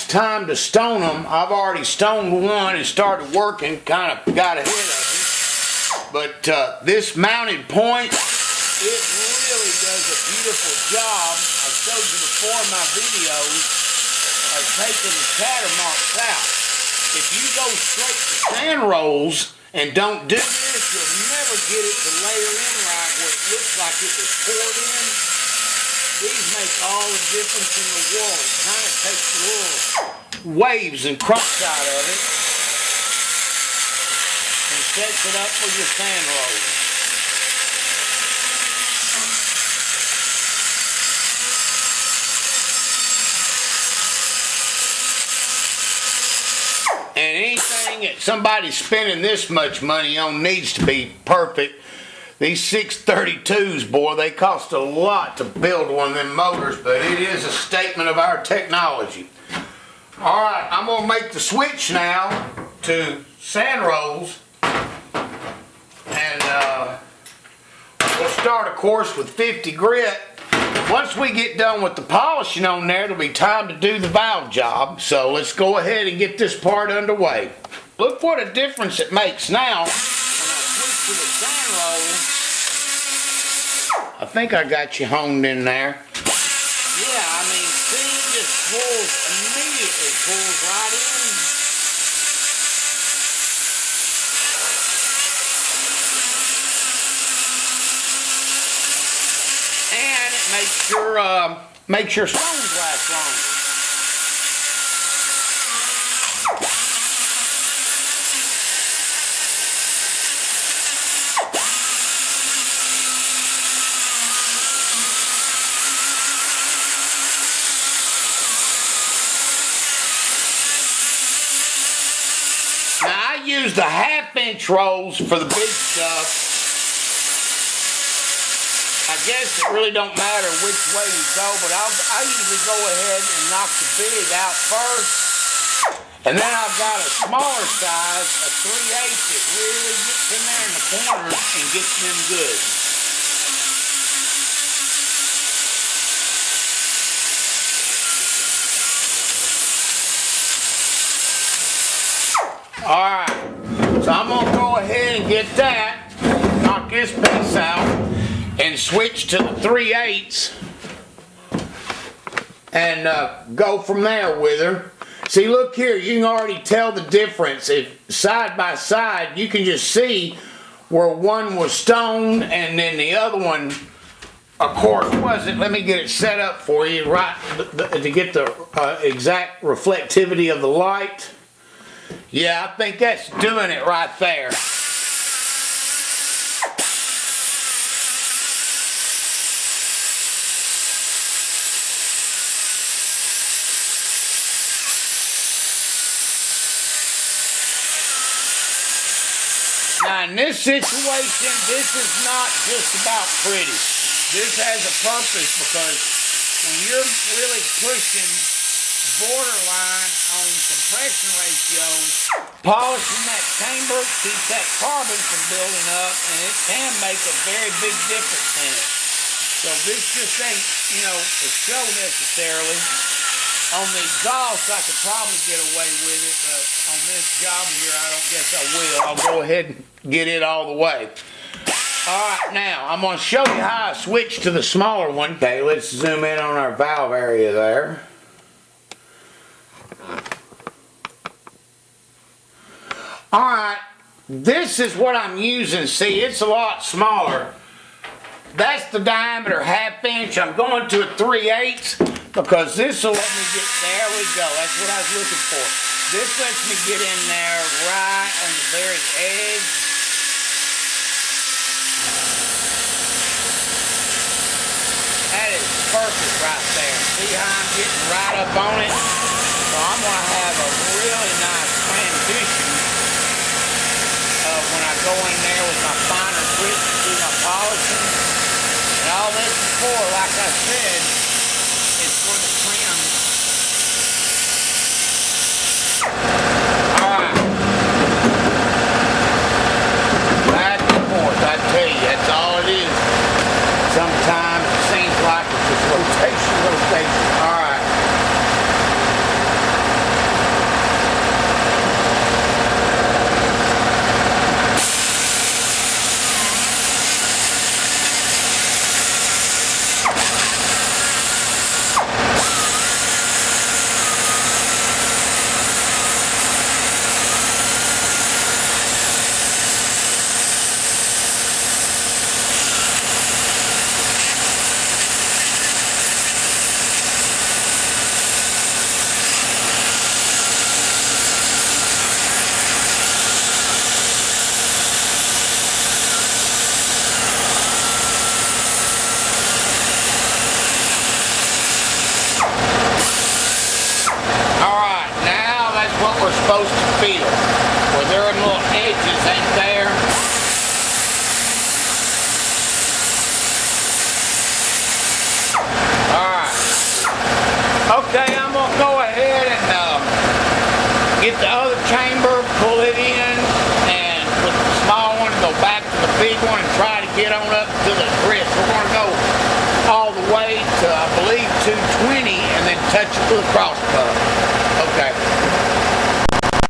it's time to stone them, I've already stoned one and started working, kind of got ahead of it. But this mounted point, it really does a beautiful job. I showed you before in my videos of taking the chatter marks out. If you go straight to sand rolls and don't do this, you'll never get it to layer in right where it looks like it was poured in. These make all the difference in the world. It kind of takes the little waves and crumps out of it and sets it up for your sand rolls. And anything that somebody's spending this much money on needs to be perfect. These 632s, boy, they cost a lot to build one of them motors, but it is a statement of our technology. Alright, I'm going to make the switch now to sand rolls. And we'll start, of course, with 50 grit. Once we get done with the polishing on there, it'll be time to do the valve job. So let's go ahead and get this part underway. Look what a difference it makes now when I switch to the sand roll. I think I got you honed in there. Yeah, I mean, see, it just immediately pulls right in. And it makes your stones last longer. Now I use the 1/2-inch rolls for the big stuff. I guess it really don't matter which way you go, but I usually go ahead and knock the big out first. And then I've got a smaller size, a 3/8 that really gets in there in the corners and gets them good. Alright, so I'm going to go ahead and get that, knock this piece out, and switch to the 3/8 and go from there with her. See, look here, you can already tell the difference. If side by side, you can just see where one was stoned and then the other one, of course, wasn't. Let me get it set up for you right to get the exact reflectivity of the light. Yeah, I think that's doing it right there. Now in this situation, this is not just about pretty. This has a purpose because when you're really pushing borderline on compression ratio, polishing that chamber keeps that carbon from building up, and it can make a very big difference in it. So this just ain't, you know, a show necessarily. On the exhaust, I could probably get away with it, but on this job here, I don't guess I will. I'll go ahead and get it all the way. Alright, now, I'm going to show you how I switch to the smaller one. Okay, let's zoom in on our valve area there. Alright, this is what I'm using. See, it's a lot smaller. That's the diameter 1/2 inch. I'm going to a 3/8 because this will let me get, there we go, that's what I was looking for. This lets me get in there right on the very edge. That is perfect right there. See how I'm getting right up on it? So I'm going to have a really nice transition when I go in there with my finer grit to do my polishing. And all this is for, like I said, is for the trim. Alright. Back and forth, I tell you, that's all it is. Sometimes it seems like it's just rotation. Alright. we're supposed to feel. Where there are little edges, ain't there? Alright. Okay, I'm going to go ahead and get the other chamber, pull it in, and with the small one, go back to the big one and try to get on up to the grip. We're going to go all the way to, I believe, 220 and then touch it with a cross pump. Okay.